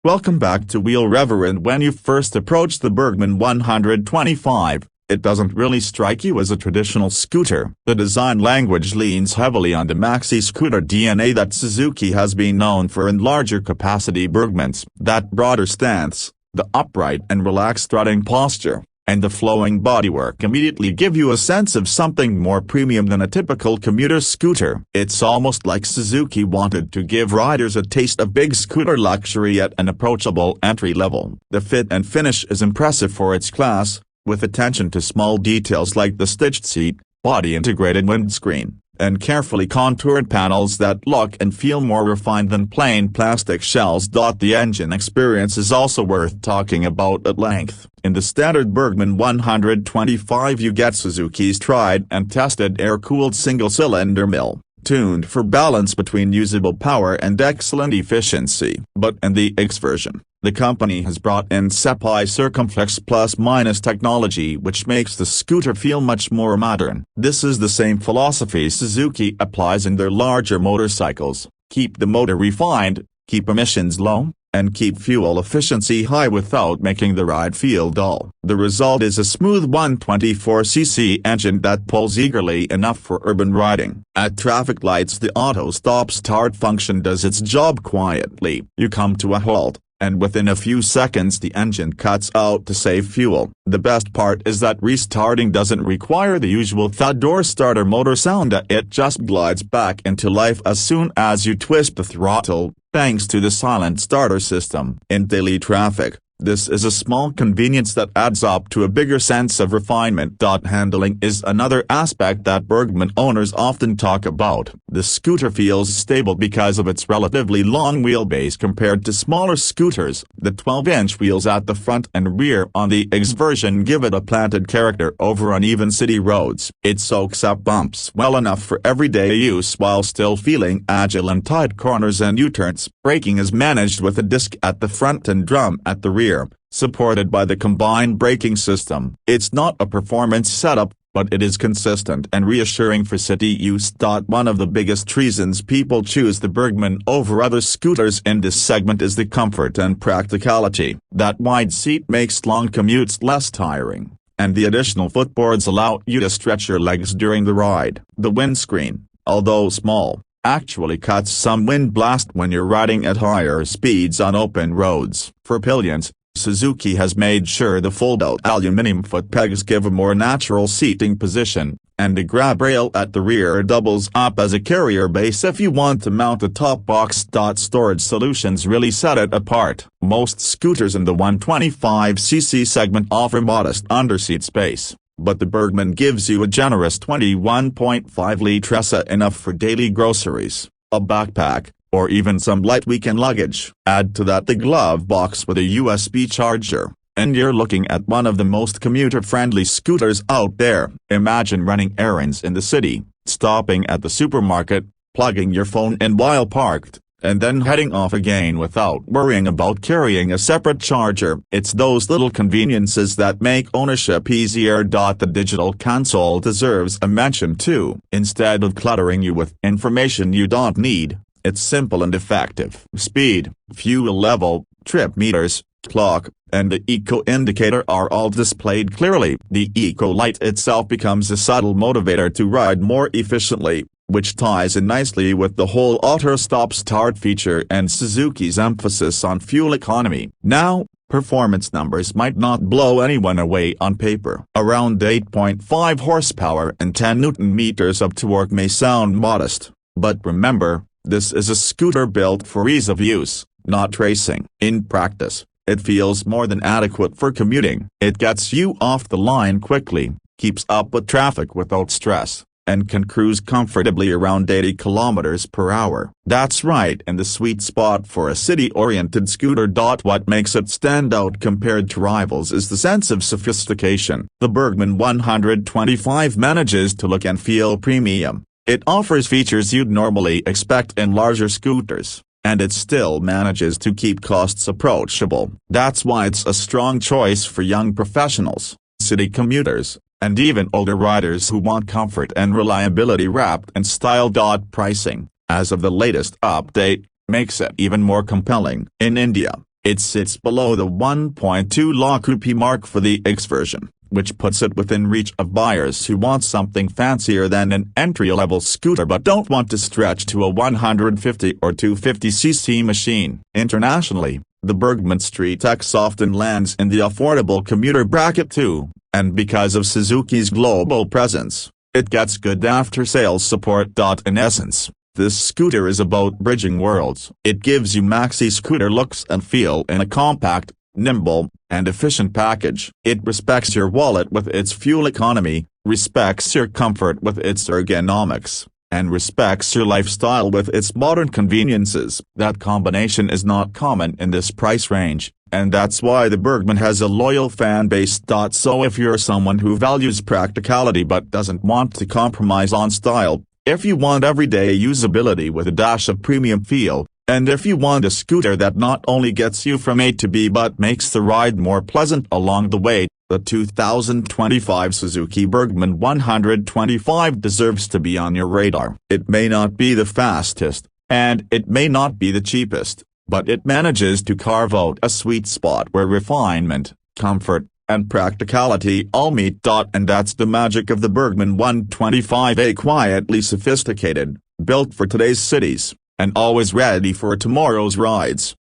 Welcome back to Wheel Reverend. When you first approach the Burgman 125, it doesn't really strike you as a traditional scooter. The design language leans heavily on the Maxi-Scooter DNA that Suzuki has been known for in larger capacity Burgmans. That broader stance, the upright and relaxed strutting posture, and the flowing bodywork immediately give you a sense of something more premium than a typical commuter scooter. It's almost like Suzuki wanted to give riders a taste of big scooter luxury at an approachable entry level. The fit and finish is impressive for its class, with attention to small details like the stitched seat, body-integrated windscreen, and carefully contoured panels that look and feel more refined than plain plastic shells. The engine experience is also worth talking about at length. In the standard Burgman 125 you get Suzuki's tried and tested air-cooled single-cylinder mill, tuned for balance between usable power and excellent efficiency. But in the X version, the company has brought in SEP-α circumflex plus-minus technology which makes the scooter feel much more modern. This is the same philosophy Suzuki applies in their larger motorcycles: keep the motor refined, keep emissions low, and keep fuel efficiency high without making the ride feel dull. The result is a smooth 124cc engine that pulls eagerly enough for urban riding. At traffic lights the auto stop-start function does its job quietly. You come to a halt, and within a few seconds the engine cuts out to save fuel. The best part is that restarting doesn't require the usual thud or starter motor sound. It just glides back into life as soon as you twist the throttle, thanks to the silent starter system. In daily traffic, this is a small convenience that adds up to a bigger sense of refinement. Handling is another aspect that Burgman owners often talk about. The scooter feels stable because of its relatively long wheelbase compared to smaller scooters. The 12-inch wheels at the front and rear on the X version give it a planted character over uneven city roads. It soaks up bumps well enough for everyday use while still feeling agile in tight corners and U-turns. Braking is managed with a disc at the front and drum at the rear, supported by the combined braking system. It's not a performance setup, but it is consistent and reassuring for city use. One of the biggest reasons people choose the Burgman over other scooters in this segment is the comfort and practicality. That wide seat makes long commutes less tiring, and the additional footboards allow you to stretch your legs during the ride. The windscreen, although small, actually cuts some wind blast when you're riding at higher speeds on open roads. For pillions, Suzuki has made sure the fold-out aluminum foot pegs give a more natural seating position, and the grab rail at the rear doubles up as a carrier base if you want to mount a top box. Storage solutions really set it apart. Most scooters in the 125cc segment offer modest underseat space, but the Burgman gives you a generous 21.5-litre SEP-α, enough for daily groceries, a backpack, or even some light weekend luggage. Add to that the glovebox with a USB charger, and you're looking at one of the most commuter-friendly scooters out there. Imagine running errands in the city, stopping at the supermarket, plugging your phone in while parked, and then heading off again without worrying about carrying a separate charger. It's those little conveniences that make ownership easier. The digital console deserves a mention too. Instead of cluttering you with information you don't need, it's simple and effective. Speed, fuel level, trip meters, clock, and the eco indicator are all displayed clearly. The eco light itself becomes a subtle motivator to ride more efficiently, which ties in nicely with the whole auto stop-start feature and Suzuki's emphasis on fuel economy. Now, performance numbers might not blow anyone away on paper. Around 8.5 horsepower and 10 Nm of torque may sound modest, but remember, this is a scooter built for ease of use, not racing. In practice, it feels more than adequate for commuting. It gets you off the line quickly, keeps up with traffic without stress, and can cruise comfortably around 80 km/h. That's right in the sweet spot for a city-oriented scooter. What makes it stand out compared to rivals is the sense of sophistication. The Burgman 125 manages to look and feel premium. It offers features you'd normally expect in larger scooters, and it still manages to keep costs approachable. That's why it's a strong choice for young professionals, city commuters, and even older riders who want comfort and reliability wrapped in style. Pricing, as of the latest update, makes it even more compelling. In India, It sits below the 1.2 lakh rupee mark for the X version, which puts it within reach of buyers who want something fancier than an entry-level scooter but don't want to stretch to a 150 or 250cc machine. Internationally, the Burgman Street X often lands in the affordable commuter bracket too, and because of Suzuki's global presence, it gets good after-sales support. In essence, this scooter is about bridging worlds. It gives you Maxi-Scooter looks and feel in a compact, nimble, and efficient package. It respects your wallet with its fuel economy, respects your comfort with its ergonomics, and respects your lifestyle with its modern conveniences. That combination is not common in this price range, and that's why the Burgman has a loyal fan base. So if you're someone who values practicality but doesn't want to compromise on style, if you want everyday usability with a dash of premium feel, and if you want a scooter that not only gets you from A to B but makes the ride more pleasant along the way, the 2025 Suzuki Burgman 125 deserves to be on your radar. It may not be the fastest, and it may not be the cheapest, but it manages to carve out a sweet spot where refinement, comfort, and practicality all meet. And that's the magic of the Burgman 125A. Quietly sophisticated, built for today's cities, and always ready for tomorrow's rides.